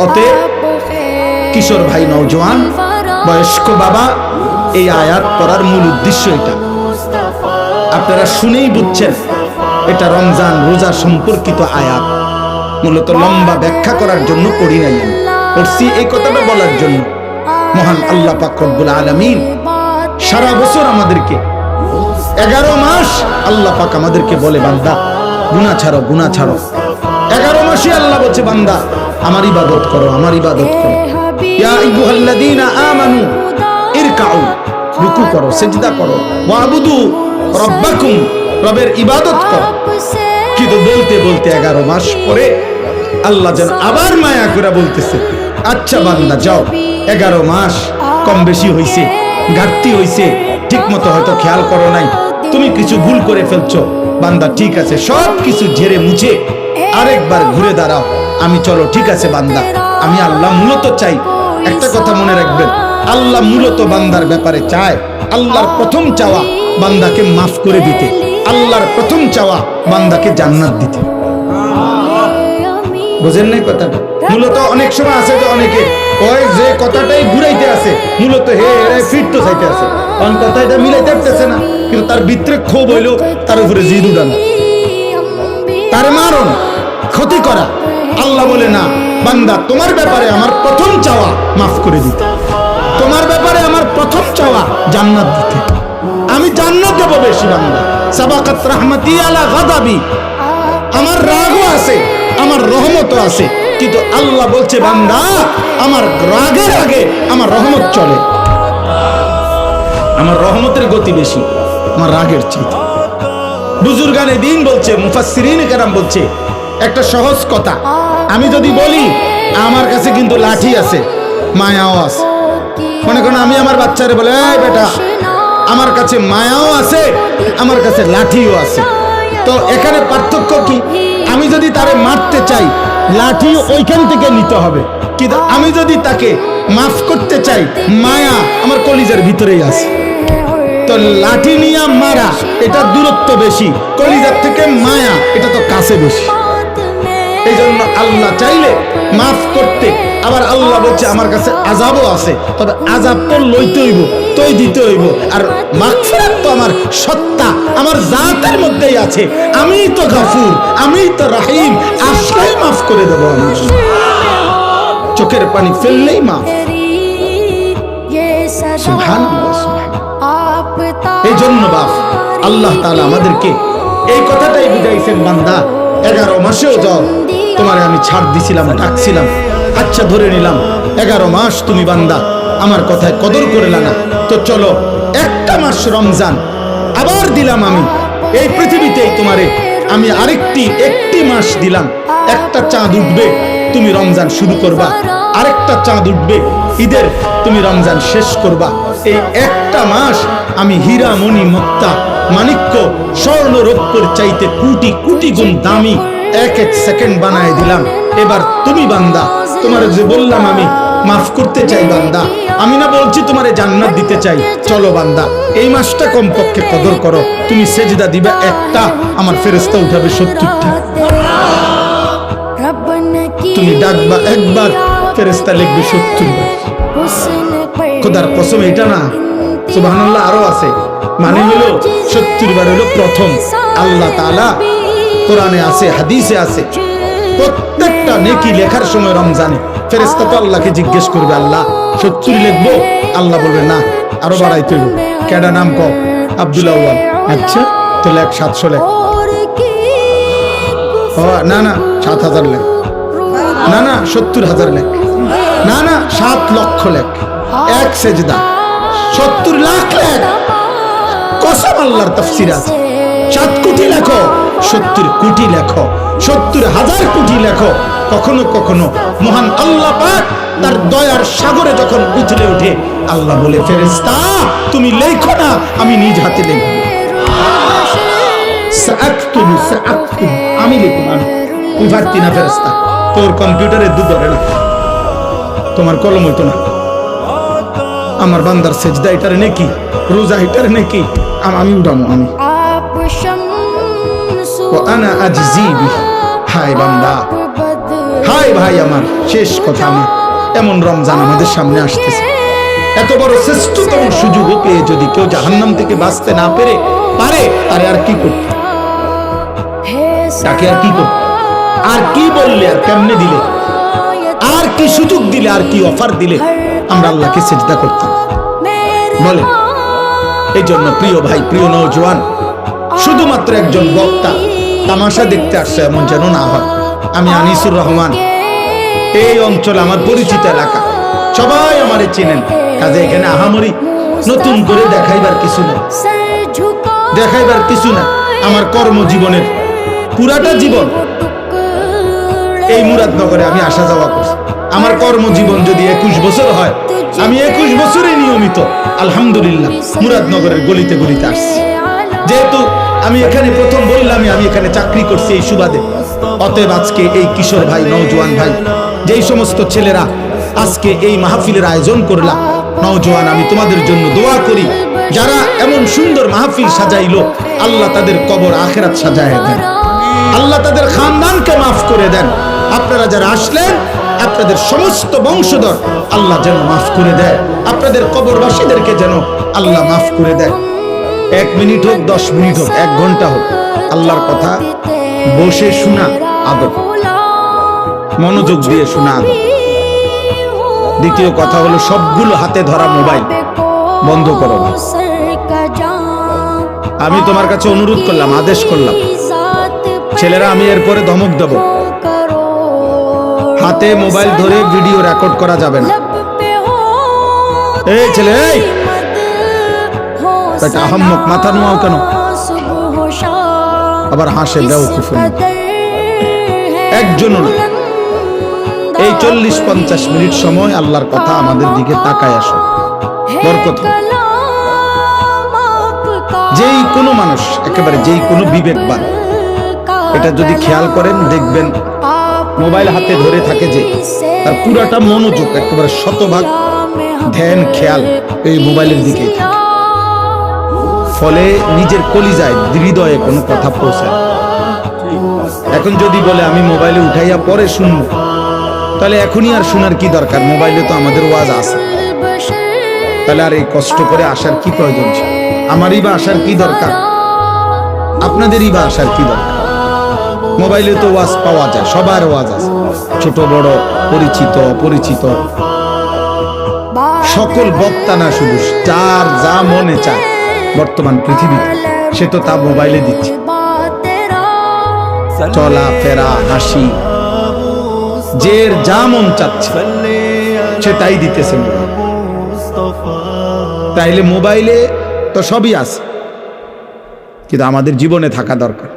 অতএব কিশোর ভাই, নওজোয়ান, বয়স্ক বাবা, এই আয়াত পড়ার মূল উদ্দেশ্য এটা। আপনারা শুনেই বুঝছেন এটা রমজান রোজা সম্পর্কিত আয়াত। মূলত লম্বা ব্যাখ্যা করার জন্য পড়ি নাই, আমি পড়ছি এই কথাটা বলার জন্য। মহান আল্লাহ পাক রব্বুল আলামিন সারা বছর আমাদেরকে 11 মাস আল্লাহ পাক আমাদেরকে বলে, বান্দা গুনাহ ছাড়ো, গুনাহ ছাড়ো। 11 মাসে আল্লাহ বলছে, বান্দা আমার ইবাদত করো, আমার ইবাদত করো। ইয়া আইয়ুহাল্লাযীনা আমানু ইরকাউ, রুকু করো, সিজদা করো, ওয়াবুদু রাব্বাকুম, রবের ইবাদত করো। কিন্তু বলতে বলতে 11 মাস পরে আল্লাহ যেন আবার মায়া করে বলতেছে, আচ্ছা বান্দা যাও, 11 মাস কম বেশি হইছে, ঘাটতি হইছে, ঠিক মতো হয়তো খেয়াল করো নাই, তুমি কিছু ভুল করে ফেলছো, বান্দা ঠিক আছে, সব কিছু ঝেড়ে মুছে আরেকবার ঘুরে দাঁড়াও, আমি চলো, ঠিক আছে বান্দা। আমি আল্লাহ মূলত চাই, একটা কথা মনে রাখবেন, আল্লাহ মূলত বান্দার ব্যাপারে চায়, আল্লাহর প্রথম চাওয়া বান্দাকে মাফ করে দিতে, আল্লাহর প্রথম চাওয়া বান্দাকে জান্নাত দিতে। বুঝেন নাই কথাটা? মূলত অনেক সময় আছে যে অনেকে ওই যে কথাটাই ঘুরাইতে আছে, মূলত হে ফিরতে চাইতে আছে, কারণ কথাটা মিলাইতে পারতেছে না, কিন্তু তার ভিতরে ক্ষোভ হইলো, তার উপরে জিদ উড়ানো, তার মারণ, ক্ষতি করা। আল্লাহ বলে না, বান্দা তোমার ব্যাপারে আমার প্রথম চাওয়া মাফ করে দিতে, তোমার ব্যাপারে আমার প্রথম চাওয়া জান্নাত দিতে। আমি জান্নাত দেব বেশি, বান্দা সাবাকাত রাহমাতি আলা গাদাবি, আমার রাগও আছে, আমার রহমতও আছে, কিন্তু আল্লাহ বলছে, বান্দা আমার রাগের আগে আমার রহমত চলে, আমার রহমতের গতি বেশি আমার রাগের চাইতে। বুজুর্গানে দিন বলছে, মুফাসসিরিনে কেরাম বলছে, একটা সহজ কথা আমি যদি বলি, আমার কাছে কিন্তু লাঠি আছে, মায়াও আছে। মনে করেন আমি আমার বাচ্চারে বলে, এই বেটা আমার কাছে মায়াও আছে, আমার কাছে লাঠিও আছে, তো এখানে পার্থক্য কি? আমি যদি তারে মারতে চাই, লাঠি ওইখান থেকে নিতে হবে, কিন্তু আমি যদি তাকে মাফ করতে চাই, মায়া আমার কলিজার ভিতরেই আছে। তো লাঠি নিয়ে মারা এটা দূরত্ব বেশি, কলিজার থেকে মায়া এটা তো কাছে বেশি। এই জন্য আল্লাহ চাইলে মাফ করতে, আবার আল্লাহ বলছে আমার কাছে আযাবও আছে, তবে আযাব তো লইতে হইব, তোই দিতে হইব, আর মাগফিরাত তো আমার সত্তা, আমার জাতের মধ্যেই আছে, আমিই তো গাফুর, আমিই তো রহিম, আসলেই মাফ করে দেব আমি, চোখের পানি ফেললেই মাফ। সুবহানাল্লাহ, সুবহানাল্লাহ। এই জন্য বাপ আল্লাহ তাআলা আমাদেরকে এই কথাটাই বুঝাইছেন, বান্দা 11 মাসেও যাও, তোমারে আমি ছাড় দিছিলাম, ডাকছিলাম, আচ্ছা ধরে নিলাম 11 মাস তুমি বান্দা আমার কথায় কদর করলা না, তো চলো একটা মাস রমজান আবার দিলাম আমি এই পৃথিবীতেই, তোমারে আমি একটি মাস দিলাম, একটা চাঁদ উঠবে তুমি রমজান শুরু করবা, আরেকটা চাঁদ উঠবে ঈদের তুমি রমজান শেষ করবা। এই একটা মাস আমি হীরা মণি মুক্তা মাণিক্য স্বর্ণ রৌপ্যের চাইতে কোটি কোটি গুণ দামি এক সেকেন্ড বানায় দিলাম। এবার তুমি বান্দা, তোমার যে বললাম আমি মাফ করতে চাই বান্দা, আমি না বলছি তোমারে জান্নাত দিতে চাই, চলো বান্দা এই মাসটা কমপক্ষে কদর করো, তুমি সেজদা দিবা একটা, আমার ফেরেশতা উঠাবে 70টা, তুমি ডাকবা একবার, ফেরেশতা লিখবে 70 বার। খোদার কসম এটা না, সুবহানাল্লাহ, আরো আছে, মানে হলো 70 বার হলো প্রথম। আল্লাহ তাআলা কোরআনে আছে, হাদিসে আছে, প্রত্যেকটা নেকি লেখার সময় রমজানে ফেরেশতা তো আল্লাহকে জিজ্ঞেস করবে, আল্লাহ 70 লিখবো? আল্লাহ বলবে না, আরো বাড়াইতে হবে। কেডা নাম কও? আব্দুল আউয়াল। আচ্ছা তো লেখ 700 লেখ। না না 7000 লেখ, না না 70,000 লেখ, না না 7 লক্ষ লেখ, এক সেজদা 70 লাখ লেখ, কসম আল্লাহর তাফসীর আছে। 7 কোটি লেখো, 70 কোটি লেখো, 70,000 কোটি লেখো। কখনো কখনো মহান আল্লাহ পাক তার দয়ার সাগরে যখন উথলে ওঠে, আল্লাহ বলে, ফেরেশতা তুমি লেখো না, আমি নিজ হাতে লিখব, সাআকতুবু সাআকতুবু, আমি লিখব, আমি। তুই পারতি না ফেরেশতা, তোর কম্পিউটারে দুধ ধরে না, তোমার কলম হইতো না। আমার বান্দার সেজদা এটার নেকি, রোজা এটার নেকি, আমি উঠামো, আমি ও আনা আজজি বিহি। হায় বান্দা, হায় ভাই আমার, শেষ কথা আমার, এমন রমজান আমাদের সামনে আসতেছে, এত বড় শ্রেষ্ঠতম সুযোগও পেয়ে যদি কেউ জাহান্নাম থেকে বাঁচতে না পারে তারে আর কি করতে, তাকে আর কি করতে, আর কি বললে, আর কেমনে দিলে, আর কি সুযোগ দিলে, আর কি অফার দিলে আমরা আল্লাহকে সিজদা করতাম বলে। এই জন্য প্রিয় ভাই, প্রিয় নওজোয়ান, শুধুমাত্র একজন বক্তা তামাশা দেখতে আসছে এমন যেন না হয়। আমি আনিসুর রহমান, এই অঞ্চল আমার পরিচিত এলাকা, সবাই আমারে চেনেন, কাজে এখানে আহামরি নতুন করে দেখাইবার কিছু না, দেখাইবার কিছু না। আমার কর্মজীবনের পুরাটা জীবন এই মুরাদনগরে আমি আসা যাওয়া করছি। আমার কর্মজীবন যদি 21 বছর হয়, আমি 21 বছরে নিয়মিত আলহামদুলিল্লাহ মুরাদনগরের গলিতে গলিতে আসছি। যেহেতু আমি এখানে প্রথম বললাম আমি এখানে চাকরি করছি এই সুবাদে, অতএব আজকে এই কিশোর ভাই, নওজোয়ান ভাই, যেই সমস্ত ছেলেরা আজকে এই মাহফিলের আয়োজন করলাম, নওজোয়ান, আমি তোমাদের জন্য দোয়া করি, যারা এমন সুন্দর মাহফিল সাজাইলো, আল্লাহ তাদের কবর আখিরাত সাজায় দেন, আল্লাহ তাদের খানদানকে মাফ করে দেন। আপনারা যারা আসলেন, আপনাদের সমস্ত বংশধর আল্লাহ যেন মাফ করে দেয়, আপনাদের কবরবাসীদেরকে যেন আল্লাহ মাফ করে দেয়। 1 মিনিট হোক, 10 মিনিট হোক, 1 ঘন্টা হোক, আল্লাহর কথা বসে শোনা আদব, মনোযোগ দিয়ে শোনা আদব। দ্বিতীয় কথা হলো, সবগুলো হাতে ধরা মোবাইল বন্ধ করো। আমি তোমার কাছে অনুরোধ করলাম, আদেশ করলাম, ছেলেরা আমি এরপরে ধমক দেব, হাতে মোবাইল ধরে ভিডিও রেকর্ড করা যাবে না। এই ছেলে, এই আহাম্মক, মাথা নোয়াও কেন, আবার হাসে বেওকুফ, একজনও না। এই 40-50 মিনিট সময় আল্লাহর কথা আমাদের দিকে তাকায় আসো, বরকত। যেই কোনো মানুষ, একেবারে যেই কোনো বিবেকবান এটা যদি খেয়াল করেন, দেখবেন মোবাইল হাতে ধরে থাকে যে তার পুরাটা মনোযোগ, একেবারে শতভাগ ধ্যান খেয়াল এই মোবাইলের দিকে, ফলে নিজের কলিজায়, হৃদয়ে কোনো কথা পৌঁছায়। এখন যদি বলে আমি মোবাইলে উঠাইয়া পরে শুনবো, তাহলে এখনই আর শোনার কি দরকার, মোবাইলে তো আমাদের ওয়াজ আছে, তাহলে আর এই কষ্ট করে আসার কি প্রয়োজন ছিল? আমারই বা আসার কি দরকার, আপনাদেরই বা আসার কি দরকার? মোবাইলে তো ওয়াজ পাওয়া যায়, সবার ওয়াজ আছে, ছোট বড়, পরিচিত অপরিচিত, সকল বক্তা না, শুধু যার যা মনে চায় বর্তমান পৃথিবীতে সে তো তা মোবাইলে দিচ্ছে। চলা ফেরা, হাসি, যে যা মন চাচ্ছে সে তাই দিতেছে মোবাইল। তাইলে মোবাইলে তো সবই আছে, কিন্তু আমাদের জীবনে থাকা দরকার।